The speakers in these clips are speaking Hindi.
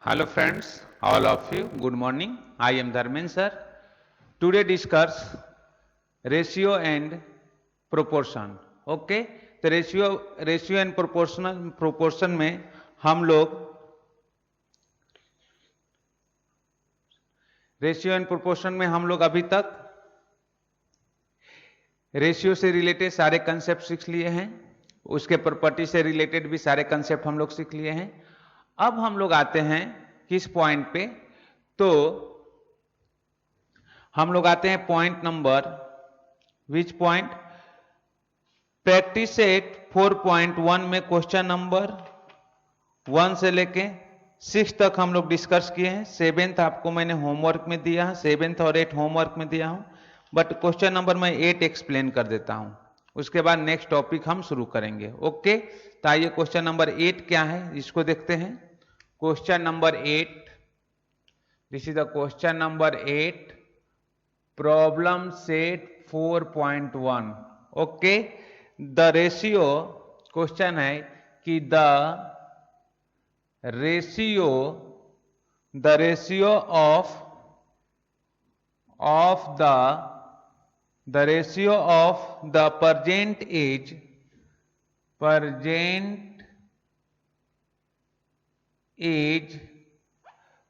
Hello friends, all of you, good morning. I am Dharmen sir. Today discuss ratio and proportion. Okay, तो रेशियो एंड प्रोपोर्शन में हम लोग अभी तक रेशियो से रिलेटेड सारे कंसेप्ट सीख लिए हैं, उसके प्रॉपर्टी से रिलेटेड भी सारे कंसेप्ट हम लोग सीख लिए हैं। अब हम लोग आते हैं किस पॉइंट पे, तो हम लोग आते हैं point number which point practice set 4.1 में क्वेश्चन नंबर 1 से लेके 6 तक हम लोग डिस्कस किए हैं। 7th आपको मैंने होमवर्क में दिया है, 7th और 8 होमवर्क में दिया हूं, बट क्वेश्चन नंबर मैं 8 एक्सप्लेन कर देता हूं, उसके बाद नेक्स्ट टॉपिक हम शुरू करेंगे। ओके, तो आइए क्वेश्चन नंबर 8 क्या है इसको देखते हैं। Question number 8, this is the question number 8, problem set 4.1। Okay, the ratio, question है कि the ratio of the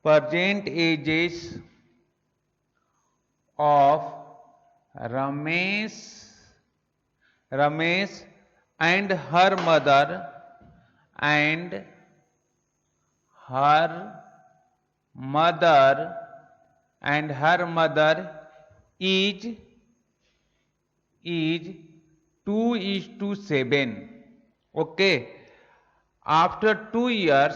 present ages of Ramesh and her mother is 2:7. Okay, after 2 years,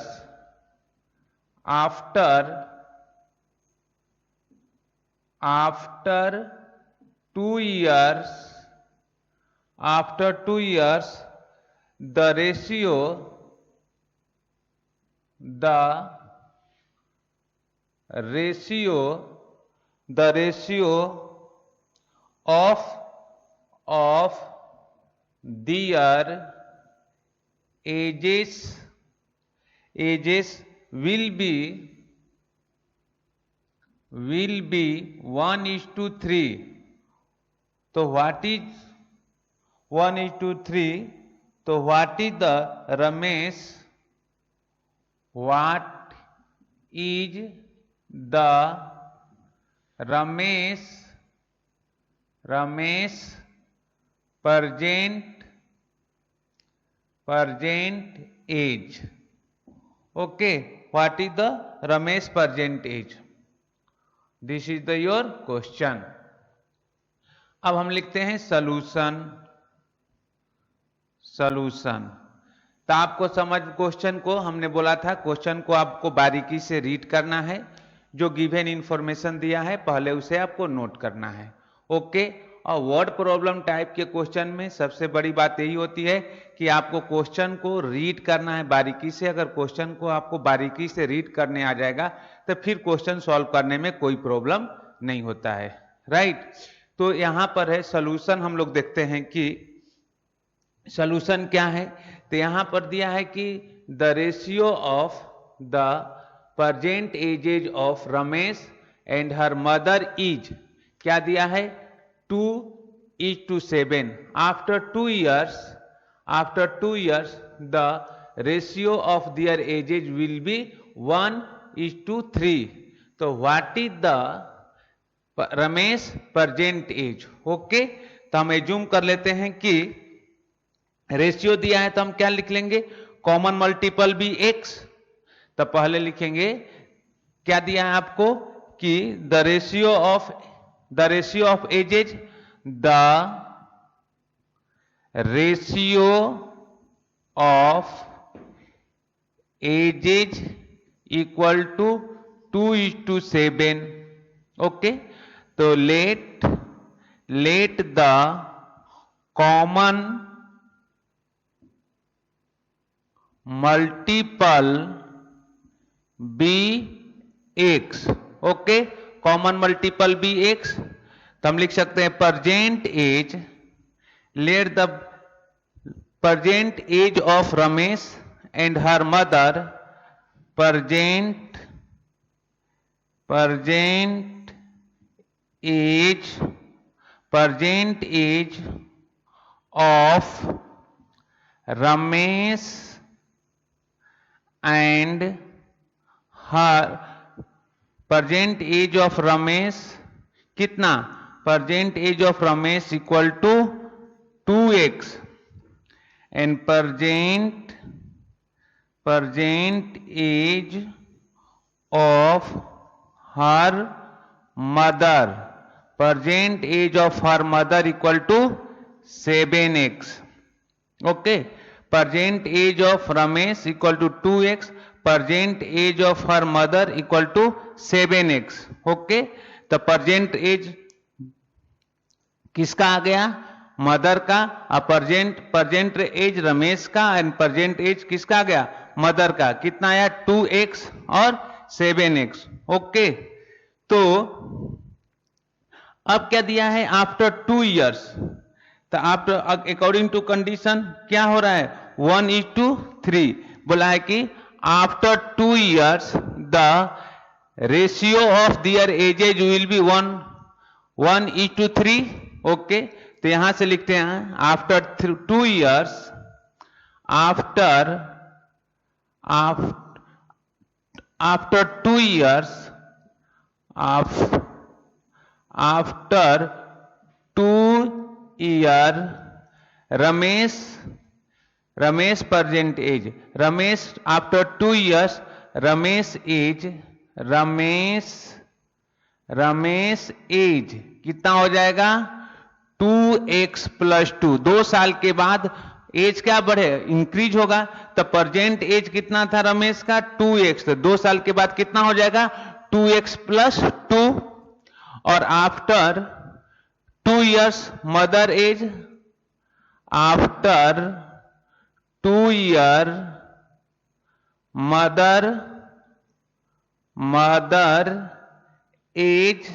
the ratio of their ages will be 1:3. तो व्हाट इज 1:3? तो what is the Ramesh present age? Okay, what is the Ramesh present age? This is your question. अब हम लिखते हैं सॉल्यूशन। तो आपको समझ, क्वेश्चन को हमने बोला था, क्वेश्चन को आपको बारीकी से रीड करना है, जो गिवन इंफॉर्मेशन दिया है पहले उसे आपको नोट करना है। ओके, और वर्ड प्रॉब्लम टाइप के क्वेश्चन में सबसे बड़ी बात यही होती है कि आपको क्वेश्चन को रीड करना है बारीकी से। अगर क्वेश्चन को आपको बारीकी से रीड करने आ जाएगा तो फिर क्वेश्चन सॉल्व करने में कोई प्रॉब्लम नहीं होता है, राइट। तो यहां पर है सॉल्यूशन, हम लोग देखते हैं कि सॉल्यूशन क्या है। तो यहां पर दिया है कि the ratio of the present edges of Ramesh and her mother is, क्या दिया है, 2:7. After 2 years, the ratio of their ages will be 1:3. तो what is the Ramesh present age? Okay, तो हम एज्यूम कर लेते हैं कि रेशियो दिया है, तो हम क्या लिख लेंगे, कॉमन मल्टीपल भी x। तो पहले लिखेंगे, क्या दिया है आपको, कि the ratio of ages, the ratio of ages equal to 2:7. Okay, तो let the common multiple be x. Okay, common multiple be x, तो हम लिख सकते हैं present age, let the present age of Ramesh and her mother, present present age of Ramesh and her present age of Ramesh कितना? present age of Ramesh equal to 2x and present age of her mother, present age of her mother equal to 7x. Okay, present age of Ramesh equal to 2x, present age of her mother equal to 7x. Okay, तो present age किसका आ गया? मदर का। और present एज रमेश का एंड present एज किसका आ गया? मदर का। कितना आया? 2x और 7x। ओके, तो अब क्या दिया है? आफ्टर 2 years, तो आफ्टर अकॉर्डिंग टू कंडीशन क्या हो रहा है? 1:3 बोला है कि after 2 years the ratio of their ages will be 1:3। Okay, तो यहां से लिखते हैं after 2 years, after 2 years, after 2 year Ramesh present age, Ramesh after 2 years Ramesh age कितना हो जाएगा? 2x + 2। 2 साल के बाद एज क्या बढ़े? इंक्रीज होगा। तो प्रेजेंट एज कितना था रमेश का? 2x। तो 2 साल के बाद कितना हो जाएगा? 2x + 2। और after 2 years mother age, after 2 year mother age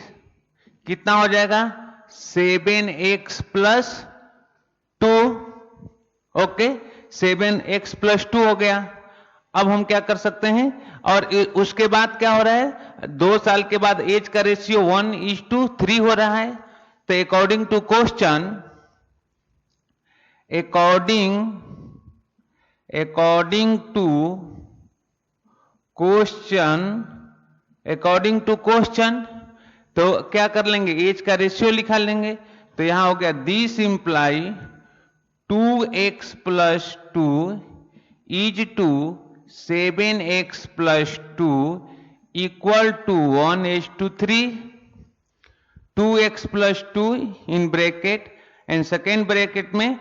कितना हो जाएगा? 7x + 2। ओके, 7x + 2 हो गया। अब हम क्या कर सकते हैं? और उसके बाद क्या हो रहा है? 2 साल के बाद एज का रेशियो 1:3 हो रहा है। तो according to question, according to question तो क्या कर लेंगे? एज का रेशियो लिखा लेंगे। तो यहां हो गया this imply 2x + 2 is to 7x + 2 equal to 1:3। 2x + 2 in bracket and second bracket में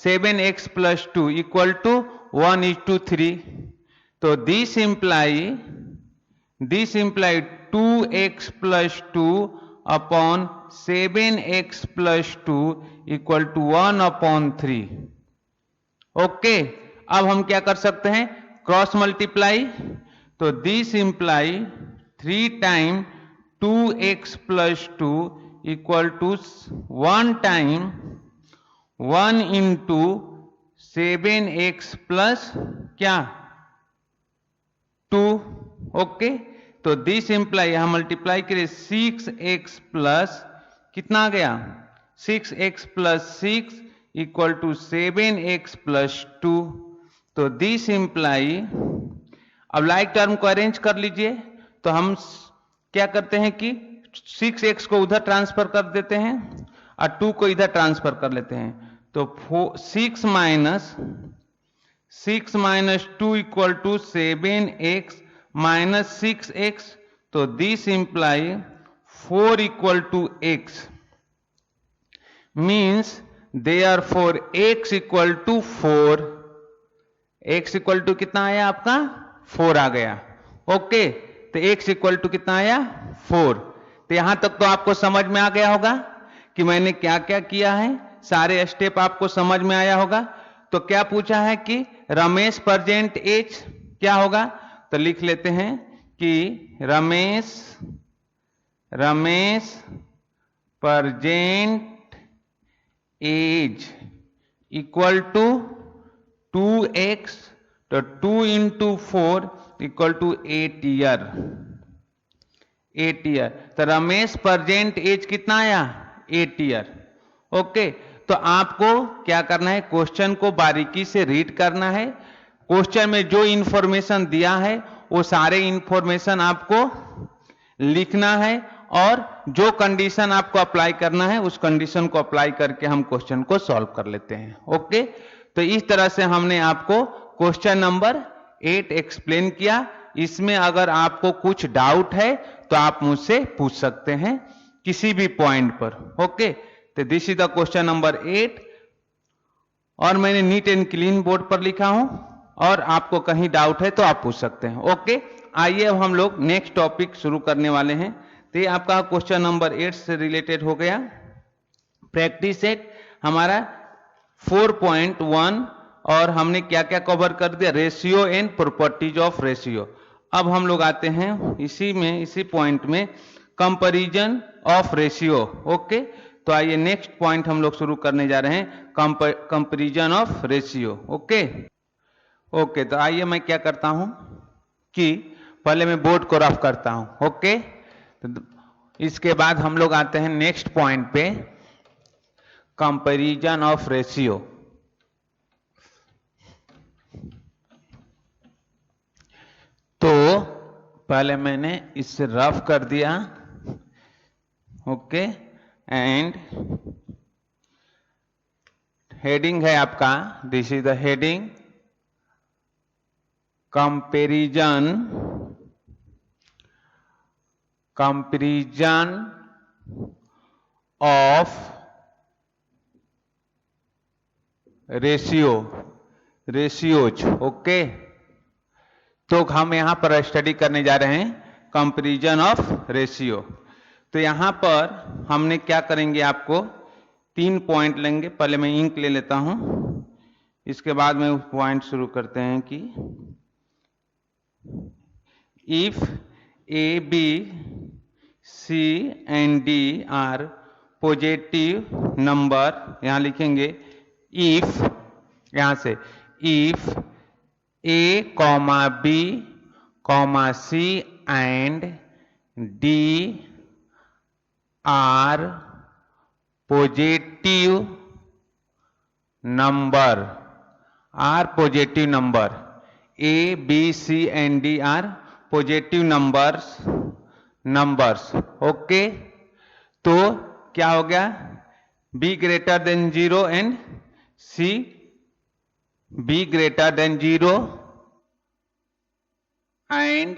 7x + 2 इक्वल टू 1:3। तो this imply 2x + 2 upon 7x + 2 equal to 1/3। Okay, अब हम क्या कर सकते हैं? Cross multiply. तो this imply 3 time 2x + 2 equal to 1 time 1 into 7x + क्या? 2। ओके, तो दिस इंप्लाई यहां मल्टीप्लाई करिए 6x + कितना आ गया? 6x + 6 equal to 7x + 2। तो दिस इंप्लाई, अब लाइक टर्म को अरेंज कर लीजिए। तो हम क्या करते हैं कि 6x को उधर ट्रांसफर कर देते हैं और 2 को इधर ट्रांसफर कर लेते हैं। तो 6 - 2 इक्वल टू 7x - 6x। तो this imply 4 equal to x means therefore x equal to 4। x equal to कितना आया आपका? 4 आ गया। ओके, तो x इक्वल टू कितना आया? 4। तो यहां तक तो आपको समझ में आ गया होगा कि मैंने क्या क्या किया है। सारे स्टेप आपको समझ में आया होगा। तो क्या पूछा है कि रमेश प्रेजेंट एज क्या होगा? तो लिख लेते हैं कि Ramesh present age equal to 2x। तो 2 × 4 इक्वल टू 8 ईयर। 8 ईयर। तो रमेश प्रेजेंट एज कितना आया? 8 ईयर। ओके, तो आपको क्या करना है, क्वेश्चन को बारीकी से रीड करना है। क्वेश्चन में जो इंफॉर्मेशन दिया है वो सारे इंफॉर्मेशन आपको लिखना है, और जो कंडीशन आपको अप्लाई करना है उस कंडीशन को अप्लाई करके हम क्वेश्चन को सॉल्व कर लेते हैं। ओके, तो इस तरह से हमने आपको क्वेश्चन नंबर 8 एक्सप्लेन किया। इसमें अगर आपको कुछ डाउट है तो आप मुझसे पूछ सकते हैं किसी भी पॉइंट पर। ओके, तो this is the question number 8, और मैंने नीट एंड क्लीन बोर्ड पर लिखा हूं, और आपको कहीं डाउट है तो आप पूछ सकते हैं। ओके, आइए अब हम लोग नेक्स्ट टॉपिक शुरू करने वाले हैं। तो ये आपका क्वेश्चन नंबर 8 से रिलेटेड हो गया। प्रैक्टिस सेट हमारा 4.1, और हमने क्या क्या कवर कर दिया? Ratio and properties of ratio. अब हम लोग आते हैं इसी पॉइंट में कंपैरिजन ऑफ रेशियो। ओके, तो आइए नेक्स्ट पॉइंट हम लोग शुरू करने जा रहे हैं, comparison of ratio. Okay okay, तो आइए मैं क्या करता हूं कि पहले मैं बोर्ड को रफ करता हूं। ओके, तो इसके बाद हम लोग आते हैं नेक्स्ट पॉइंट पे, कंपैरिजन ऑफ रेशियो। तो पहले मैंने इससे रफ कर दिया। ओके, एंड हेडिंग है आपका, this is the heading, comparison of ratios. Okay, तो हम यहां पर स्टडी करने जा रहे हैं कंपैरिजन ऑफ रेशियो। तो यहां पर हमने क्या करेंगे, आपको 3 पॉइंट लेंगे। पहले मैं इंक ले लेता हूं, इसके बाद में पॉइंट शुरू करते हैं कि if A B C and D are positive number, यहां लिखेंगे इफ, यहां से if A, B, C and D are positive number, A, B, C and D are positive numbers। Okay, तो क्या हो गया, B greater than 0 and C B greater than 0 and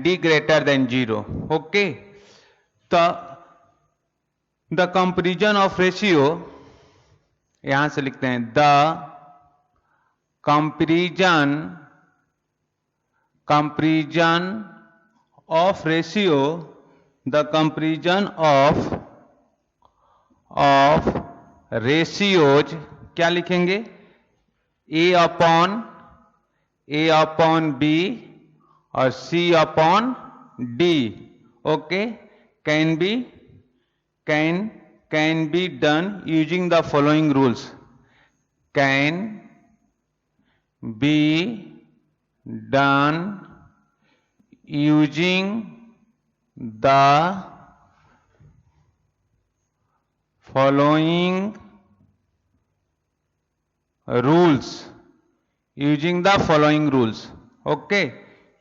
D greater than 0। Okay, तो द कंपैरिजन ऑफ रेशियो, यहां से लिखते हैं the comparison of ratio, the comparison of ratios, क्या लिखेंगे, A upon B और C upon D। Okay, can be done using the following rules, can be done using the following rules, okay,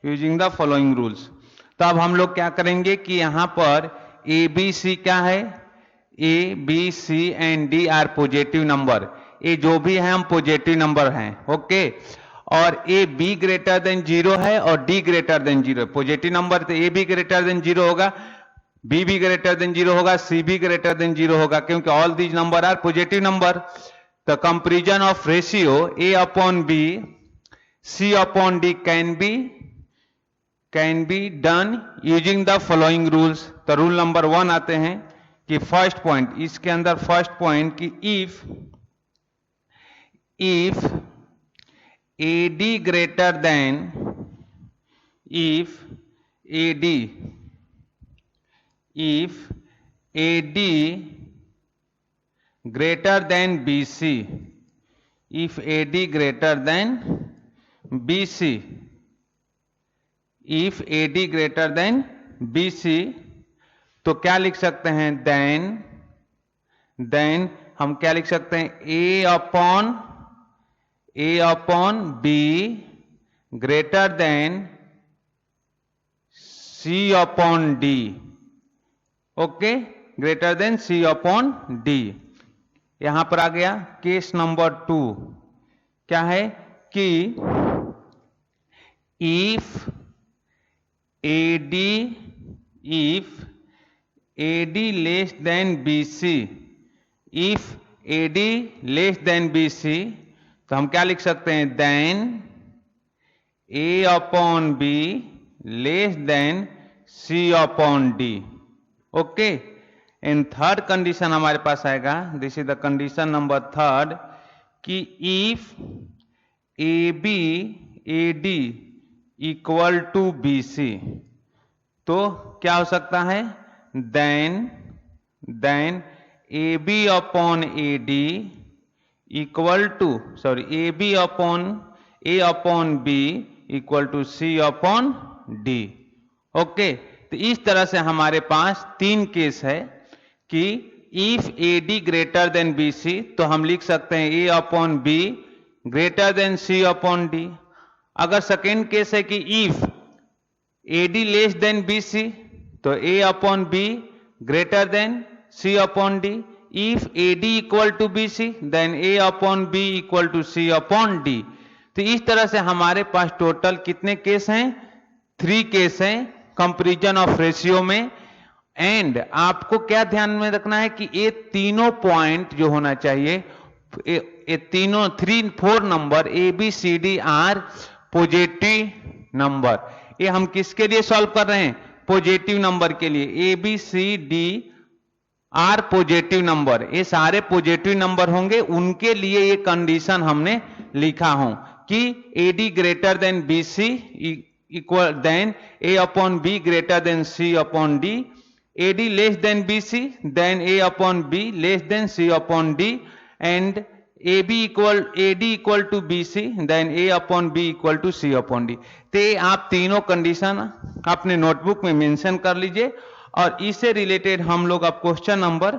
using the following rules. तो अब हम लोग क्या करेंगे कि यहां पर ए बी सी क्या है, A B C and D are positive number, ये जो भी है हम पॉजिटिव नंबर हैं। ओके, और ए बी ग्रेटर देन 0 है और D greater than 0। Positive number तो ए बी ग्रेटर देन 0 होगा, बी भी ग्रेटर देन 0 होगा, सी भी ग्रेटर देन 0 होगा, क्योंकि all these number are positive number. The comparison of ratio A upon B C upon D can be done using the following rules. तो रूल नंबर 1 आते हैं कि फर्स्ट पॉइंट, इसके अंदर फर्स्ट पॉइंट कि if AD greater than, if AD greater than BC, if AD greater than BC, if AD greater than BC, तो क्या लिख सकते हैं, देन हम क्या लिख सकते हैं, A upon B greater than C upon D, okay, greater than C upon D। यहां पर आ गया केस नंबर 2, क्या है कि if AD less than BC, if AD less than BC, तो हम क्या लिख सकते हैं, then A upon B less than C upon D, okay. And third condition हमारे पास आएगा, this is the condition number 3, कि if AD equal to BC, तो क्या हो सकता है, then AB upon AD equal to AB upon A upon B equal to C upon D, okay. तो इस तरह से हमारे पास 3 केस है कि if AD greater than BC, तो हम लिख सकते हैं A upon B greater than C upon D। अगर सेकेंड केस है कि if AD less than BC, तो A upon B greater than C upon D। If AD equal to BC, then A upon B equal to C upon D। तो इस तरह से हमारे पास टोटल कितने केस हैं, 3 केस हैं कंपैरिजन ऑफ रेशियो में। एंड आपको क्या ध्यान में रखना है कि ये तीनों पॉइंट जो होना चाहिए, ये तीनों 3-4 number ABCD are positive number. ये हम किसके लिए सॉल्व कर रहे हैं, पॉजिटिव नंबर के लिए। ABCD आर पॉजिटिव नंबर, ये सारे पॉजिटिव नंबर होंगे, उनके लिए ये कंडीशन हमने लिखा हो कि AD greater than BC equal then A upon B greater than C upon D, AD less than BC, then A upon B less than C upon D, and AD equal to BC, then A upon B equal to C upon D। तो आप तीनों कंडीशन अपने नोटबुक में मेंशन कर लीजिए, और इससे रिलेटेड हम लोग अब question number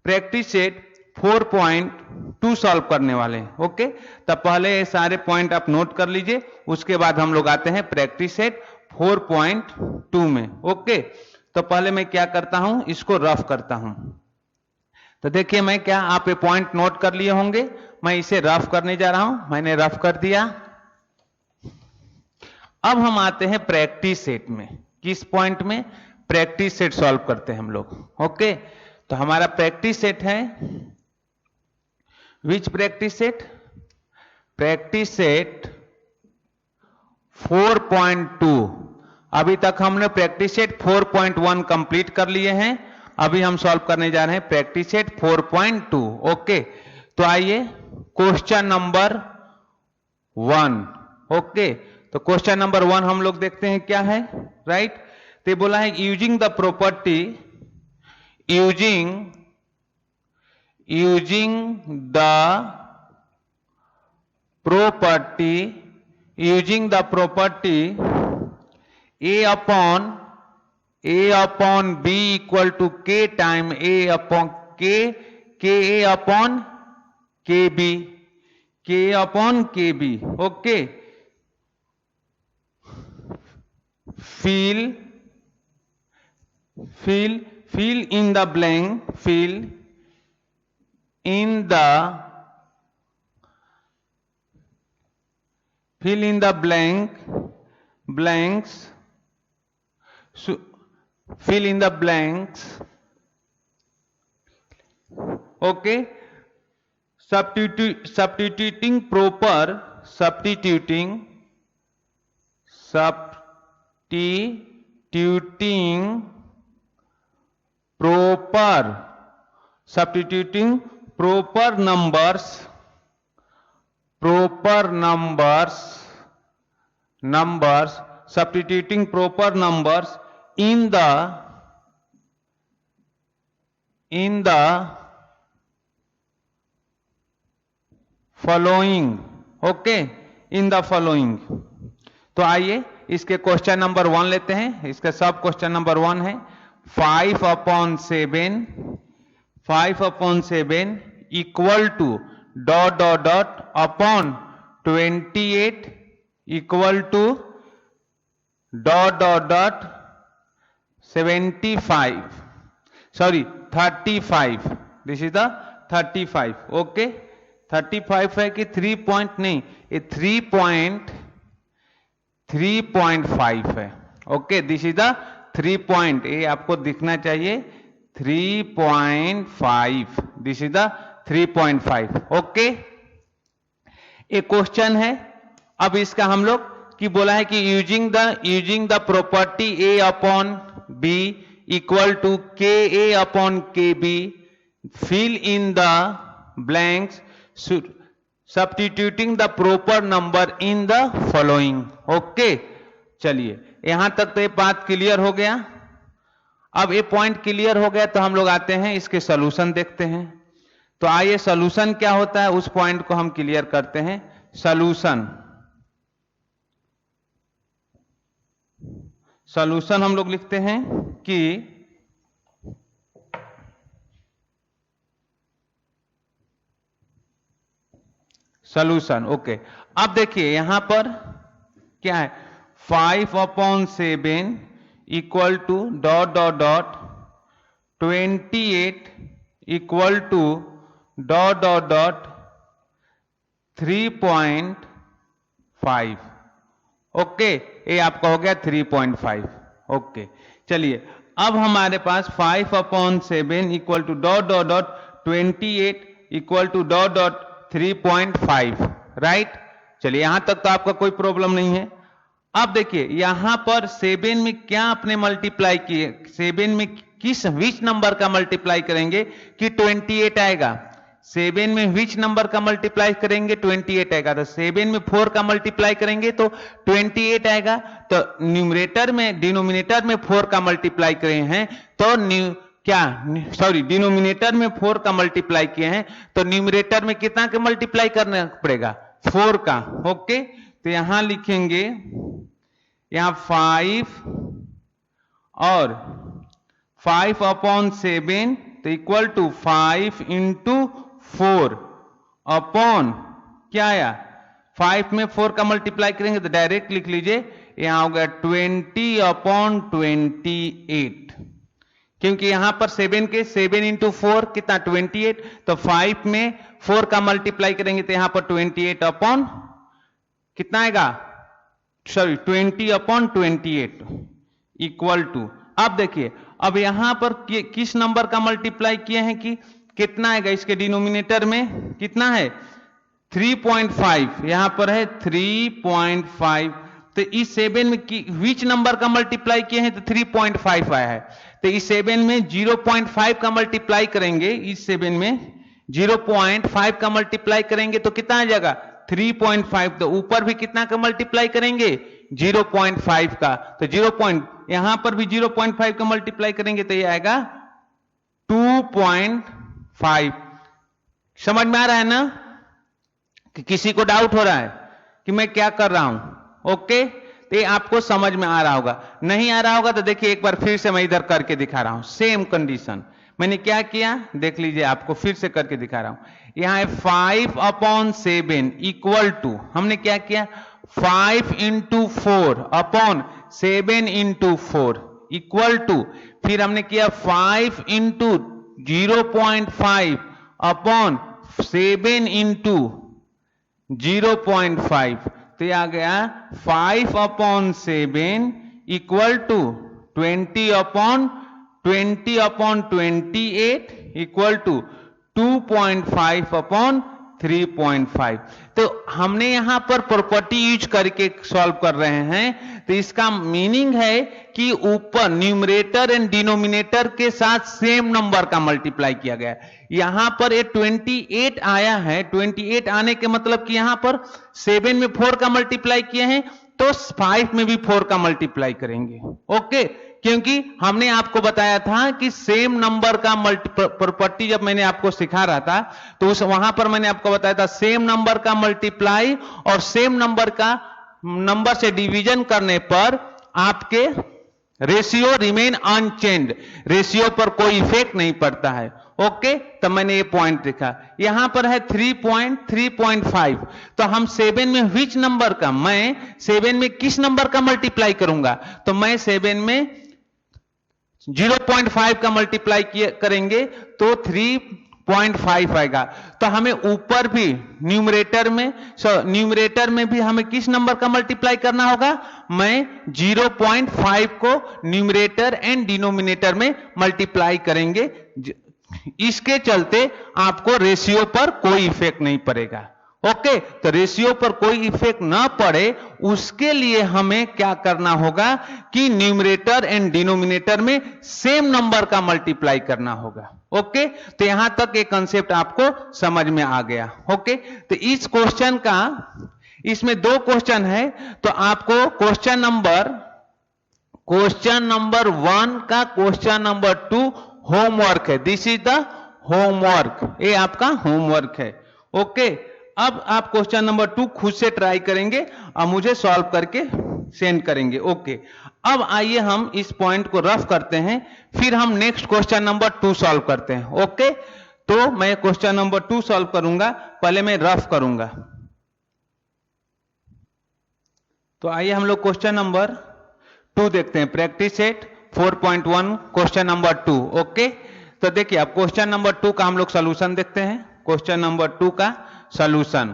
practice set 4.2 solve करने वाले हैं, ओके। तब पहले ये सारे पॉइंट आप नोट कर लीजिए, उसके बाद हम लोग आते हैं प्रैक्टिस सेट 4.2 में, ओके। तो पहले मैं क्या करता हूं, इसको रफ करता हूं। तो देखिए मैं क्या, आप ये पॉइंट नोट कर लिए होंगे, मैं इसे रफ करने जा रहा हूं, मैंने रफ कर दिया। अब हम आते हैं प्रैक्टिस सेट में। किस पॉइंट में, प्रैक्टिस सेट सॉल्व करते हैं हम लोग, ओके। तो हमारा प्रैक्टिस सेट है, विच प्रैक्टिस सेट, प्रैक्टिस सेट 4.2। अभी तक हमने प्रैक्टिस सेट 4.1 कंप्लीट कर लिए हैं, अभी हम सॉल्व करने जा रहे हैं प्रैक्टिस सेट 4.2, ओके। तो आइए क्वेश्चन नंबर 1, ओके। तो क्वेश्चन नंबर 1 हम लोग देखते हैं क्या है, राइट। तो बोला है using the property, using the property A upon B equal to K time A upon K, KA upon KB, K upon KB, okay। Fill in the blank, fill in the blanks, so fill in the blanks, okay। substituting proper numbers in the following, okay, in the following. तो आइए इसके क्वेश्चन नंबर 1 लेते हैं। इसका सब क्वेश्चन नंबर 1 है 5/7 equal to dot dot dot upon 28 equal to dot dot dot 35। This is the 35, okay. 35 है कि 3 पॉइंट नहीं, ये 3.5 है, okay. This is the 3 point, ये आपको दिखना चाहिए 3.5, दिस इज द 3.5, ओके। एक क्वेश्चन है, अब इसका हम लोग की बोला है कि using the property A upon B equal to K A upon के B, fill in the blanks substituting the proper number in the following, okay. चलिए यहां तक तो ये बात क्लियर हो गया। अब ये पॉइंट क्लियर हो गया तो हम लोग आते हैं इसके सॉल्यूशन देखते हैं। तो आइए सॉल्यूशन क्या होता है उस पॉइंट को हम क्लियर करते हैं। सॉल्यूशन हम लोग लिखते हैं कि सॉल्यूशन, ओके। अब देखिए यहां पर क्या है 5/7 equal to dot dot dot 28 equal to dot dot dot 3.5, okay. ये आपका हो गया 3.5, ओके। चलिए अब हमारे पास 5/7 equal to dot dot dot 28 equal to dot dot 3.5, right. चलिए यहां तक तो आपका कोई प्रॉब्लम नहीं है। अब देखिए यहां पर 7 में क्या आपने मल्टीप्लाई किए, 7 में विच नंबर का मल्टीप्लाई करेंगे कि 28 आएगा। 7 में विच नंबर का मल्टीप्लाई करेंगे 28 आएगा। तो 7 में 4 का मल्टीप्लाई करेंगे तो 28 आएगा। तो न्यूमरेटर में डिनोमिनेटर में 4 का मल्टीप्लाई करे हैं तो डिनोमिनेटर में 4 का मल्टीप्लाई किए हैं तो न्यूमरेटर में कितना का मल्टीप्लाई करना पड़ेगा 4 का, ओके। तो यहां लिखेंगे यहां 5 और 5/7 तो इक्वल टू 5 इंटू 4 अपॉन क्या आया 5 में 4 का मल्टीप्लाई करेंगे तो डायरेक्ट लिख लीजिए यहां हो गया 20/28, क्योंकि यहां पर 7 इंटू 4 कितना 28, तो 5 में 4 का मल्टीप्लाई करेंगे तो यहां पर 28 अपॉन कितना आएगा 20/28 इक्वल टू। अब देखिए अब यहां पर किस नंबर का मल्टीप्लाई किए हैं कि कितना आएगा, इसके डिनोमिनेटर में कितना है 3.5, यहां पर है 3.5। तो इस 7 में विच नंबर का मल्टीप्लाई किए हैं तो 3.5 आया है। तो इस 7 में 0.5 का मल्टीप्लाई करेंगे, इस 7 में 0.5 का मल्टीप्लाई करेंगे तो कितना आ जाएगा 3.5। तो ऊपर भी कितना का मल्टीप्लाई करेंगे 0.5 का, तो यहां पर भी 0.5 का मल्टीप्लाई करेंगे तो ये आएगा 2.5। समझ में आ रहा है ना कि किसी को डाउट हो रहा है कि मैं क्या कर रहा हूं, ओके। तो ये आपको समझ में आ रहा होगा। नहीं आ रहा होगा तो देखिए एक बार फिर से मैं इधर करके दिखा रहा हूं। सेम कंडीशन मैंने क्या किया देख लीजिए, आपको फिर से करके दिखा रहा हूं। यहां है 5/7 इक्वल टू हमने क्या किया 5 into 4 upon 7 into 4 equal to, फिर हमने किया 5 इंटू 0.5 अपॉन 7 इंटू 0.5। तो आ गया 5/7 इक्वल टू 20/28 इक्वल टू 2.5/3.5। तो हमने यहां पर प्रॉपर्टी यूज करके सॉल्व कर रहे हैं। तो इसका मीनिंग है कि ऊपर न्यूमरेटर एंड डिनोमिनेटर के साथ सेम नंबर का मल्टीप्लाई किया गया। यहां पर ये 28 आया है, 28 आने के मतलब कि यहां पर 7 में 4 का मल्टीप्लाई किए हैं तो 5 में भी 4 का मल्टीप्लाई करेंगे, ओके। क्योंकि हमने आपको बताया था कि सेम नंबर का प्रॉपर्टी जब मैंने आपको सिखा रहा था तो उस वहां पर मैंने आपको बताया था सेम नंबर का मल्टीप्लाई और सेम नंबर से डिवीजन करने पर आपके रेशियो रिमेन अनचेंज, रेशियो पर कोई इफेक्ट नहीं पड़ता है। ओके, तो मैंने ये पॉइंट देखा। यहां पर है 3.5, तो हम 7 में विच नंबर का, मैं 7 में किस नंबर का मल्टीप्लाई करूंगा, तो मैं 7 में 0.5 का मल्टीप्लाई करेंगे तो 3.5 आएगा। तो हमें ऊपर भी न्यूमरेटर में भी हमें किस नंबर का मल्टीप्लाई करना होगा, मैं 0.5 को न्यूमरेटर एंड डिनोमिनेटर में मल्टीप्लाई करेंगे। इसके चलते आपको रेशियो पर कोई इफेक्ट नहीं पड़ेगा। ओके, तो रेशियो पर कोई इफेक्ट ना पड़े उसके लिए हमें क्या करना होगा कि न्यूमरेटर एंड डिनोमिनेटर में सेम नंबर का मल्टीप्लाई करना होगा। ओके, तो यहां तक ये कंसेप्ट आपको समझ में आ गया। ओके, तो इस क्वेश्चन का, इसमें 2 क्वेश्चन है, तो आपको क्वेश्चन नंबर 1 का क्वेश्चन नंबर 2 होमवर्क है। दिस इज द होमवर्क, ये आपका होमवर्क है। ओके, अब आप क्वेश्चन नंबर 2 खुद से ट्राई करेंगे और मुझे सॉल्व करके सेंड करेंगे। ओके, अब आइए हम इस पॉइंट को रफ करते हैं, फिर हम नेक्स्ट क्वेश्चन नंबर 2 सॉल्व करते हैं। ओके, तो मैं क्वेश्चन नंबर 2 सॉल्व करूंगा, पहले मैं रफ करूंगा। तो आइए हम लोग क्वेश्चन नंबर 2 देखते हैं। Practice set 4.1 question number 2। Okay, तो देखिए अब क्वेश्चन नंबर 2 का हम लोग सॉल्यूशन देखते हैं। क्वेश्चन नंबर 2 का सॉल्यूशन,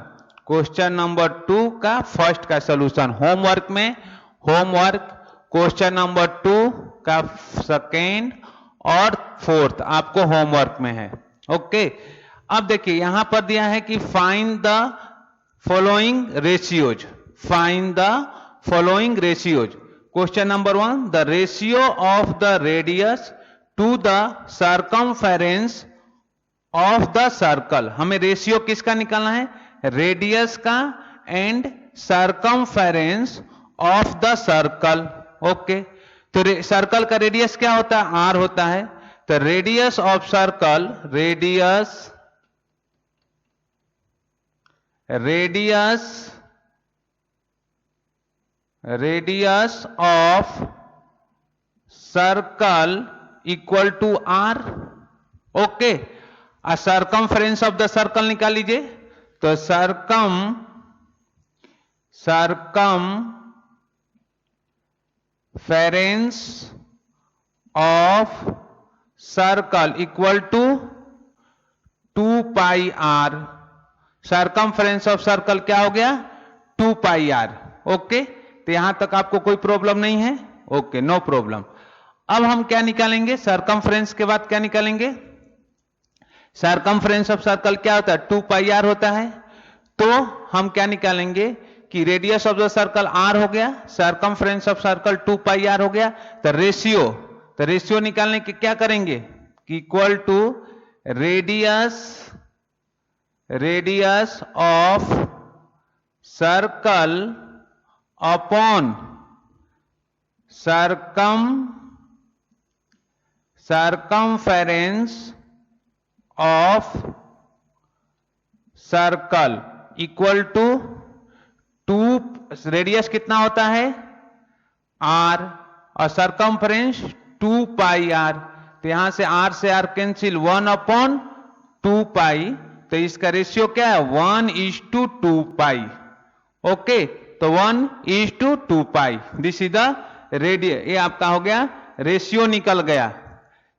क्वेश्चन नंबर 2 का फर्स्ट का सॉल्यूशन होमवर्क में, होमवर्क क्वेश्चन नंबर 2 का सेकेंड और फोर्थ आपको होमवर्क में है। ओके, अब देखिए यहां पर दिया है कि find the following ratios, find the following ratios. Question number 1, the ratio of the radius to the circumference of the circle. हमें रेशियो किसका निकालना है, रेडियस का and circumference of the circle. Okay, तो सर्कल का रेडियस क्या होता है, आर होता है। तो radius of circle, radius of circle equal to R. Okay, circumference of the circle निकाल लीजिए। तो circumference of circle equal to 2 pi R. Circumference of circle क्या हो गया, 2 पाई आर। ओके, तो यहां तक आपको कोई प्रॉब्लम नहीं है। Okay, no problem. अब हम क्या निकालेंगे, सर्कमफेरेंस के बाद क्या निकालेंगे, सर्कमफेरेंस ऑफ सर्कल क्या होता है, 2 पाई आर होता है। तो हम क्या निकालेंगे कि radius of the circle R हो गया, circumference of circle 2 pi R हो गया। तो रेशियो निकालने के क्या करेंगे कि equal to radius of circle upon circumference of circle equal to 2, radius कितना होता है आर और सर्कमफेरेंस 2 पाई आर। तो यहां से आर कैंसिल, 1/2 पाई। तो इसका रेशियो क्या है, 1:2 पाई। ओके, तो 1:2 पाई, दिस इज द रेडियस। ये आपका हो गया, रेशियो निकल गया,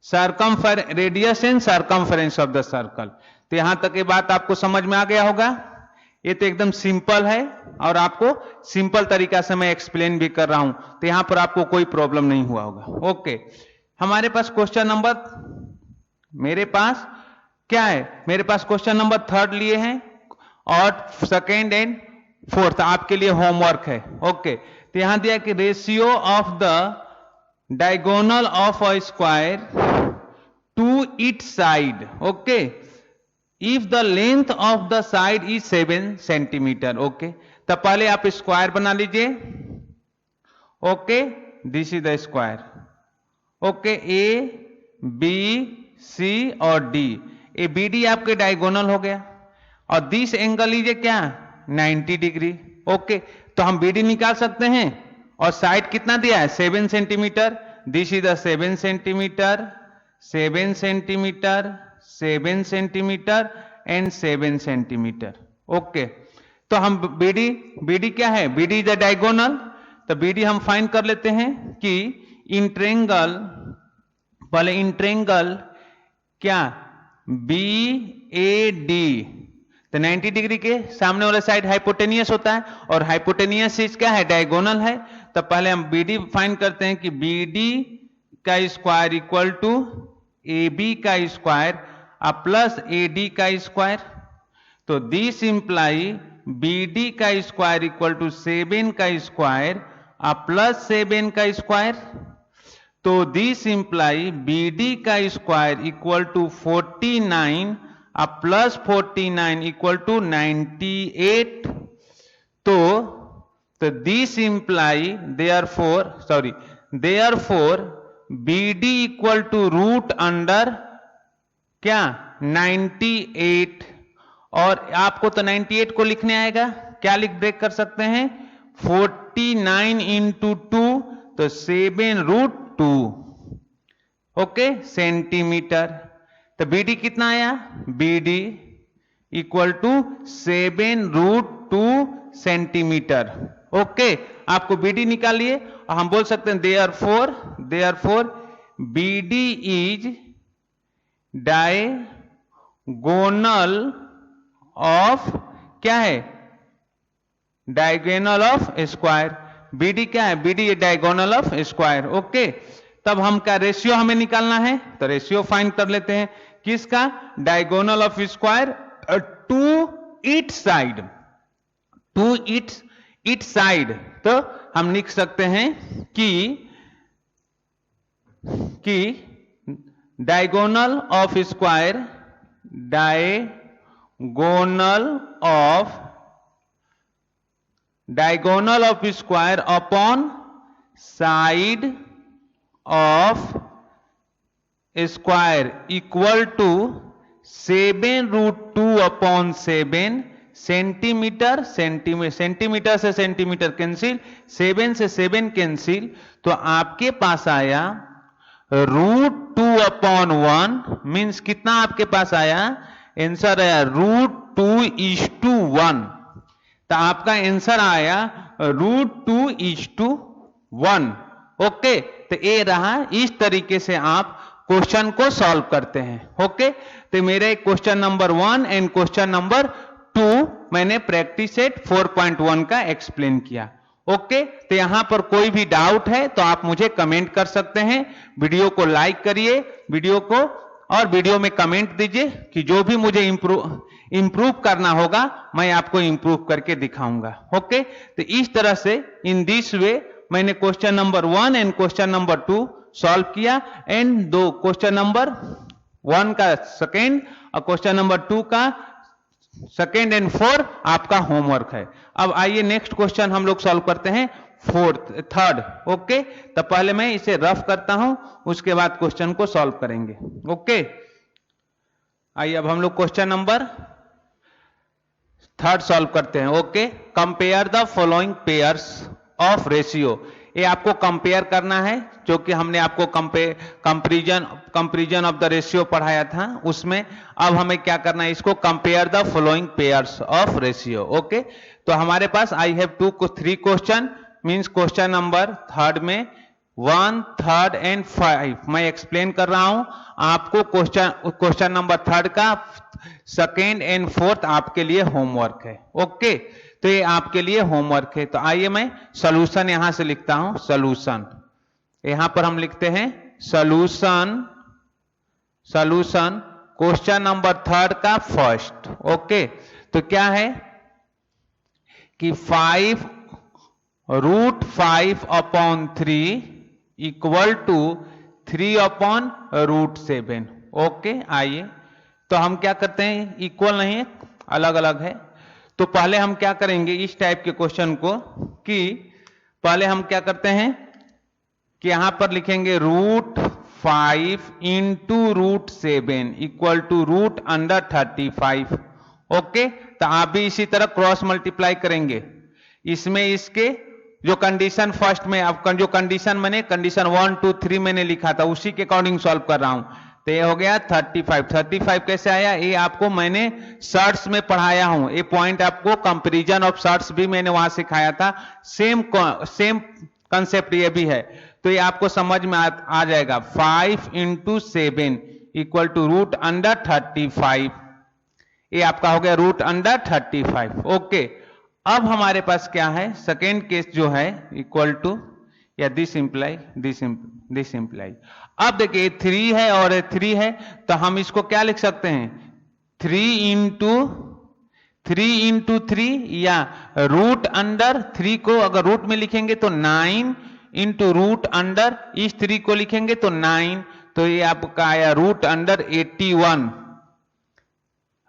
radius and circumference of the circle. तो यहां तक ये बात आपको समझ में आ गया होगा। ये तो एकदम सिंपल है और आपको सिंपल तरीका से मैं एक्सप्लेन भी कर रहा हूं, तो यहां पर आपको कोई प्रॉब्लम नहीं हुआ होगा। ओके, हमारे पास क्वेश्चन नंबर, मेरे पास क्या है, मेरे पास क्वेश्चन नंबर 3 लिए हैं और सेकेंड एंड फोर्थ आपके लिए होमवर्क है। ओके, तो यहां दिया कि ratio of the diagonal of a square to its side. Okay, if the length of the side is 7 centimetre. Okay, तो पहले आप स्क्वायर बना लीजिए। Okay, this is the square. Okay, A B C और डी, ए बी डी आपके डायगोनल हो गया और दिस एंगल लीजिए क्या 90 डिग्री। ओके, तो हम बी डी निकाल सकते हैं और साइड कितना दिया है 7 centimetre. This is the 7 centimetre, 7 centimetre, 7 centimetre and 7 centimetre. Okay, तो हम बीडी क्या है, बीडी इज द डायगोनल, तो बीडी हम फाइंड कर लेते हैं कि इन ट्रेंगल, पहले इन ट्रेंगल क्या बी ए डी, तो 90 डिग्री के सामने वाला साइड हाइपोटेनियस होता है और हाइपोटेनियस चीज क्या है डायगोनल है। तो पहले हम बीडी फाइंड करते हैं कि बीडी का square equal to A B का स्क्वायर प्लस ए डी का स्क्वायर। तो दिस इंप्लाई बी डी का स्क्वायर इक्वल टू 7 का स्क्वायर प्लस 7 का स्क्वायर। तो दिस इंप्लाई बी डी का square equal to 49 plus 49 equal to 98। तो this imply therefore B D equal to root under क्या 98, और आपको तो 98 को लिखने आएगा, क्या लिख ब्रेक कर सकते हैं 49 इंटू 2, तो 7√2 ओके सेंटीमीटर। तो बीडी कितना आया, BD equal to 7√2 centimetre. Okay, आपको बीडी निकालिए और हम बोल सकते हैं therefore BD is diagonal of क्या है, डायगोनल ऑफ स्क्वायर। बीडी क्या है, BD diagonal of square. Okay, तब हम क्या रेशियो हमें निकालना है, तो रेशियो फाइंड कर लेते हैं किसका, diagonal of square to each side, to each side. तो हम लिख सकते हैं कि diagonal of square, diagonal of square upon side of square equal to 7√2 upon 7 centimetre. Centimetre से सेंटीमीटर कैंसिल, 7 से 7 कैंसिल, तो आपके पास आया √2 अपॉन 1, मीन्स कितना आपके पास आया, आंसर आया √2:1। तो आपका आंसर आया √2:1। ओके, तो ये रहा, इस तरीके से आप क्वेश्चन को सॉल्व करते हैं। ओके, तो मेरे question number 1 and question number 2 मैंने प्रैक्टिस सेट 4.1 का एक्सप्लेन किया। ओके, तो यहां पर कोई भी डाउट है तो आप मुझे कमेंट कर सकते हैं। वीडियो को लाइक करिए, वीडियो को, और वीडियो में कमेंट दीजिए कि जो भी मुझे इंप्रूव करना होगा मैं आपको इंप्रूव करके दिखाऊंगा। ओके, तो इस तरह से इन दिस वे मैंने question number 1 and question number 2 solve किया, एंड दो क्वेश्चन नंबर 1 का सेकेंड और क्वेश्चन नंबर 2 का सेकेंड एंड 4 आपका होमवर्क है। अब आइए नेक्स्ट क्वेश्चन हम लोग सॉल्व करते हैं थर्ड। ओके, तो पहले मैं इसे रफ करता हूं, उसके बाद क्वेश्चन को सॉल्व करेंगे। ओके, आइए अब हम लोग क्वेश्चन नंबर 3 सॉल्व करते हैं। Okay, compare the following pairs of ratio. ये आपको कंपेयर करना है, जो कि हमने आपको कंपैरिजन ऑफ द रेशियो पढ़ाया था उसमें। अब हमें क्या करना है, इसको compare the following pairs of ratio. Okay, तो हमारे पास I have 3 question, means question number 3 में 1, 3 एंड 5 मैं एक्सप्लेन कर रहा हूं। आपको क्वेश्चन नंबर 3 का सेकेंड एंड 4 आपके लिए होमवर्क है। ओके, तो ये आपके लिए होमवर्क है। तो आइए मैं सॉल्यूशन यहां से लिखता हूं, सॉल्यूशन। यहां पर हम लिखते हैं सॉल्यूशन क्वेश्चन नंबर 3 का फर्स्ट। ओके, तो क्या है कि 5√5 upon 3 equal to 3 upon √7। Okay, आइए तो हम क्या करते हैं, इक्वल नहीं है, अलग अलग है। तो पहले हम क्या करेंगे इस टाइप के क्वेश्चन को, कि पहले हम क्या करते हैं कि यहां पर लिखेंगे √5 5 इंटू √7 इक्वल टू √35। ओके, तो आप भी इसी तरह क्रॉस मल्टीप्लाई करेंगे। इसमें इसके जो कंडीशन फर्स्ट में आपका जो कंडीशन मैंने कंडीशन 1 2 3 मैंने लिखा था उसी के अकॉर्डिंग सॉल्व कर रहा हूं। तो ये हो गया 35 कैसे आया, ये आपको मैंने शर्ट्स में पढ़ाया हूं। ये पॉइंट आपको कंपैरिजन ऑफ शर्ट्स भी मैंने वहां सिखाया था। सेम कंसेप्ट ये भी है, तो ये आपको समझ में आ जाएगा। 5 इंटू 7 इक्वल टू √35। ये आपका हो गया √35। ओके, अब हमारे पास क्या है, सेकेंड केस जो है इक्वल टू या दिस इंप्लाई। अब देखिए 3 है और 3 है, तो हम इसको क्या लिख सकते हैं, 3 इंटू 3 या √3 को अगर रूट में लिखेंगे तो 9 इंटू √, इस 3 को लिखेंगे तो 9, तो ये आपका आया √81।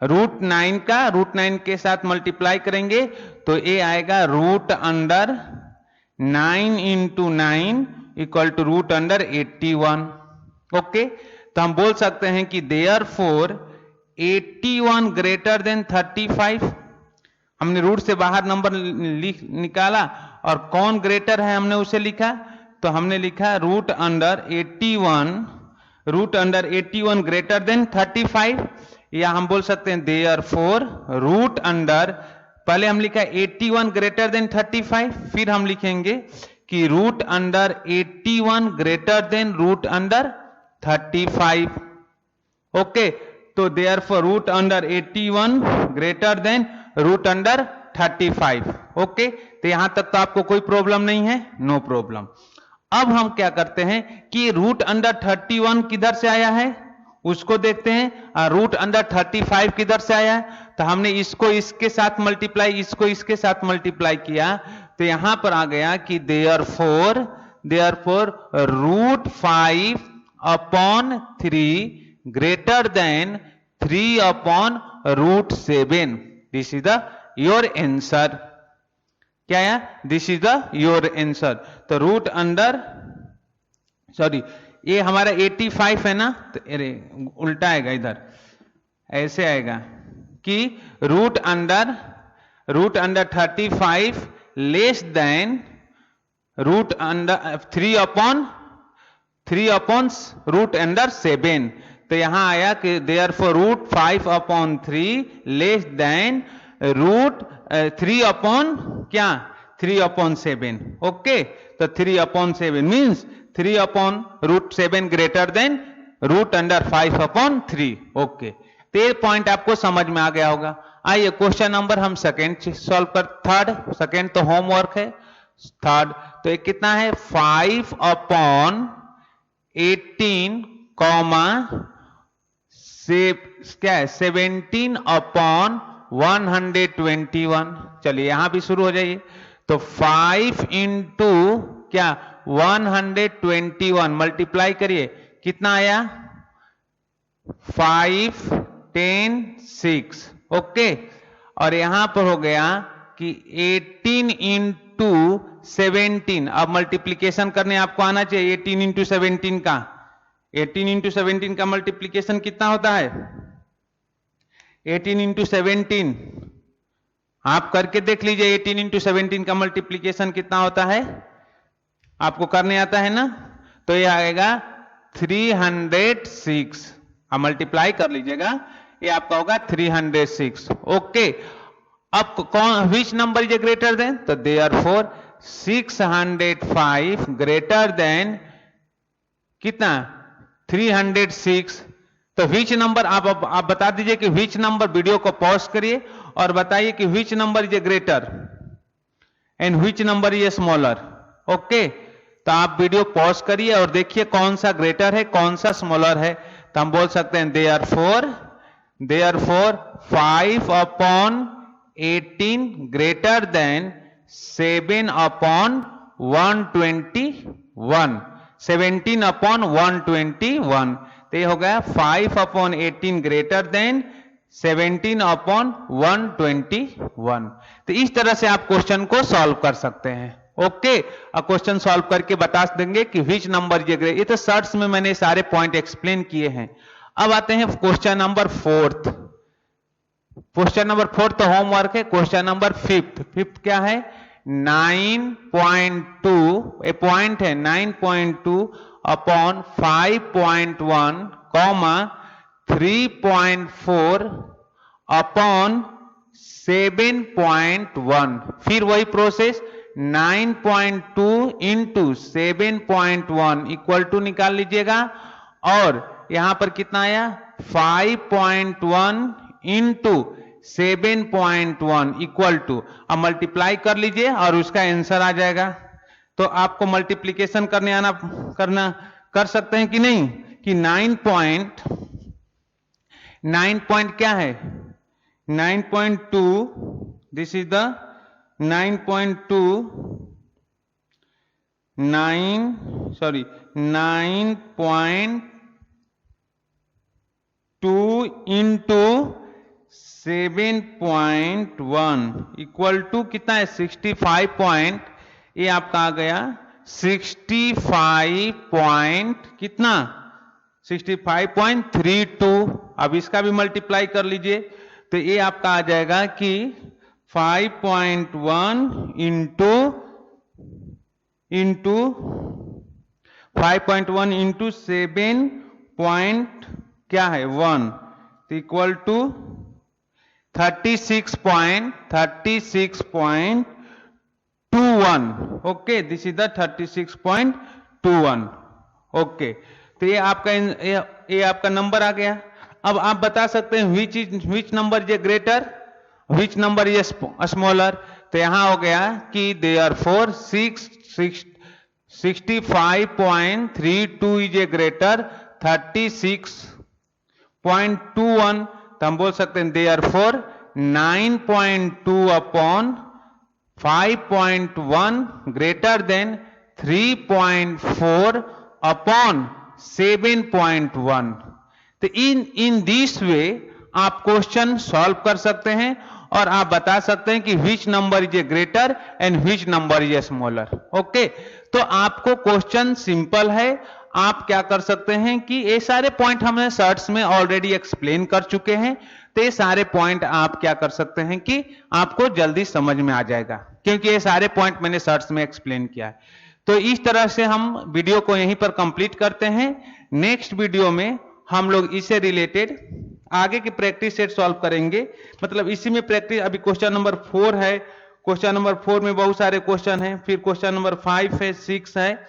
√9 का √9 के साथ मल्टीप्लाई करेंगे तो ये आएगा √9 इंटू 9 इक्वल टू √81। ओके, तो हम बोल सकते हैं कि देयरफॉर 81 ग्रेटर देन 35। हमने रूट से बाहर नंबर निकाला और कौन ग्रेटर है हमने उसे लिखा, तो हमने लिखा √81 ग्रेटर देन 35, या हम बोल सकते हैं देयरफॉर पहले हम लिखा 81 ग्रेटर देन 35, फिर हम लिखेंगे कि √81 ग्रेटर देन √35। ओके, तो देयरफॉर √81 ग्रेटर देन √35। ओके, तो यहां तक तो आपको कोई प्रॉब्लम नहीं है, नो प्रॉब्लम। अब हम क्या करते हैं कि √31 किधर से आया है उसको देखते हैं, और √35 किधर से आया है, तो हमने इसको इसके साथ मल्टीप्लाई, इसको इसके साथ मल्टीप्लाई किया, तो यहां पर आ गया कि therefore √5/3 greater than 3/√7। This is the your answer. क्या है, this is the your answer. तो ये हमारा 85 है ना, तो अरे उल्टा आएगा, इधर ऐसे आएगा कि √35 लेस देन √3/√7। तो यहां आया कि देयरफॉर √5/3 लेस देन √3/7। ओके, तो 3/7 मीन्स 3/√7 ग्रेटर देन √5/3। ओके, तो ये पॉइंट आपको समझ में आ गया होगा। आइए क्वेश्चन नंबर हम सेकेंड सॉल्व कर, थर्ड, सेकेंड तो होमवर्क है, थर्ड तो ये कितना है, 5/18 क्या है 17/121। चलिए यहां भी शुरू हो जाइए। तो 5 इंटू क्या 121 मल्टीप्लाई करिए, कितना आया 5 10 6। ओके, और यहां पर हो गया कि 18 इंटू 17। अब मल्टीप्लीकेशन करने आपको आना चाहिए 18 इंटू 17 का। 18 इंटू 17 का मल्टीप्लीकेशन कितना होता है, 18 इंटू 17 आप करके देख लीजिए। 18 इंटू 17 का मल्टीप्लीकेशन कितना होता है, आपको करने आता है ना, तो यह आएगा 306। अब मल्टीप्लाई कर लीजिएगा, ये आपका होगा 306। ओके, अब कौन which number is greater than, तो देयरफॉर 605 ग्रेटर देन कितना 306। तो विच नंबर आप बता दीजिए कि विच नंबर, वीडियो को पॉज करिए और बताइए कि which number is greater and which number is smaller. Okay, तो आप वीडियो पॉज करिए और देखिए कौन सा ग्रेटर है कौन सा स्मॉलर है। तो हम बोल सकते हैं देयरफॉर 5/18 ग्रेटर देन 7/121, 17/121। तो ये हो गया 5/18 ग्रेटर देन 17/121। तो इस तरह से आप क्वेश्चन को सॉल्व कर सकते हैं। ओके, क्वेश्चन सॉल्व करके बता देंगे कि विच नंबर ये ग्रेटर। ये तो शॉर्ट्स में मैंने सारे पॉइंट एक्सप्लेन किए हैं। अब आते हैं क्वेश्चन नंबर 4। क्वेश्चन नंबर 4 तो होमवर्क है। क्वेश्चन नंबर 5 क्या है? 9.2 ए पॉइंट है 9.2 अपॉन 5.1 कॉमा 3.4 अपॉन 7.1। फिर वही प्रोसेस 9.2 इंटू 7.1 इक्वल टू निकाल लीजिएगा, और यहां पर कितना आया 5.1 इंटू 7.1 इक्वल टू, अब मल्टीप्लाई कर लीजिए और उसका आंसर आ जाएगा। तो आपको मल्टीप्लीकेशन करना कर सकते हैं कि नहीं, कि 9 पॉइंट क्या है 9.2, this is the 9.2 into 7.1 equal to कितना है 65 पॉइंट, ये आपका आ गया 65 पॉइंट कितना 65.32। अब इसका भी मल्टीप्लाई कर लीजिए, तो ये आपका आ जाएगा कि 5.1 इंटू 5.1 इंटू 7 पॉइंट क्या है 1 equal to 36.21। Okay, this is the 36.21। Okay, तो ये आपका नंबर आ गया। अब आप बता सकते हैं which number is greater, which number is smaller. तो यहां हो गया कि देयरफॉर 65.32 इज ए ग्रेटर 36.21। तो हम बोल सकते हैं therefore 9.2 upon 5.1 greater than 3.4 upon 7.1। तो इन दिस वे आप क्वेश्चन सॉल्व कर सकते हैं और आप बता सकते हैं कि which number is a greater and which number is a smaller. Okay, तो आपको क्वेश्चन सिंपल है। आप क्या कर सकते हैं कि ये सारे पॉइंट हमने शॉर्ट्स में ऑलरेडी एक्सप्लेन कर चुके हैं, तो ये सारे पॉइंट आप क्या कर सकते हैं कि आपको जल्दी समझ में आ जाएगा, क्योंकि ये सारे पॉइंट मैंने शॉर्ट्स में एक्सप्लेन किया है। तो इस तरह से हम वीडियो को यहीं पर कंप्लीट करते हैं। नेक्स्ट वीडियो में हम लोग इससे रिलेटेड आगे की प्रैक्टिस सेट सॉल्व करेंगे। मतलब इसी में प्रैक्टिस, अभी क्वेश्चन नंबर 4 है, क्वेश्चन नंबर 4 में बहुत सारे क्वेश्चन हैं, फिर क्वेश्चन नंबर 5 है, 6 है,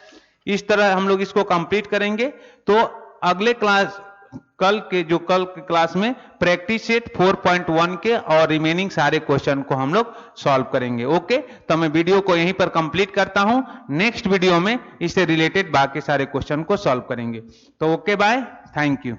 इस तरह हम लोग इसको कंप्लीट करेंगे। तो अगले क्लास कल के क्लास में प्रैक्टिस सेट 4.1 के और रिमेनिंग सारे क्वेश्चन को हम लोग सॉल्व करेंगे। ओके, तो मैं वीडियो को यहीं पर कंप्लीट करता हूं। नेक्स्ट वीडियो में इससे रिलेटेड बाकी सारे क्वेश्चन को सॉल्व करेंगे। तो ओके, बाय, थैंक यू।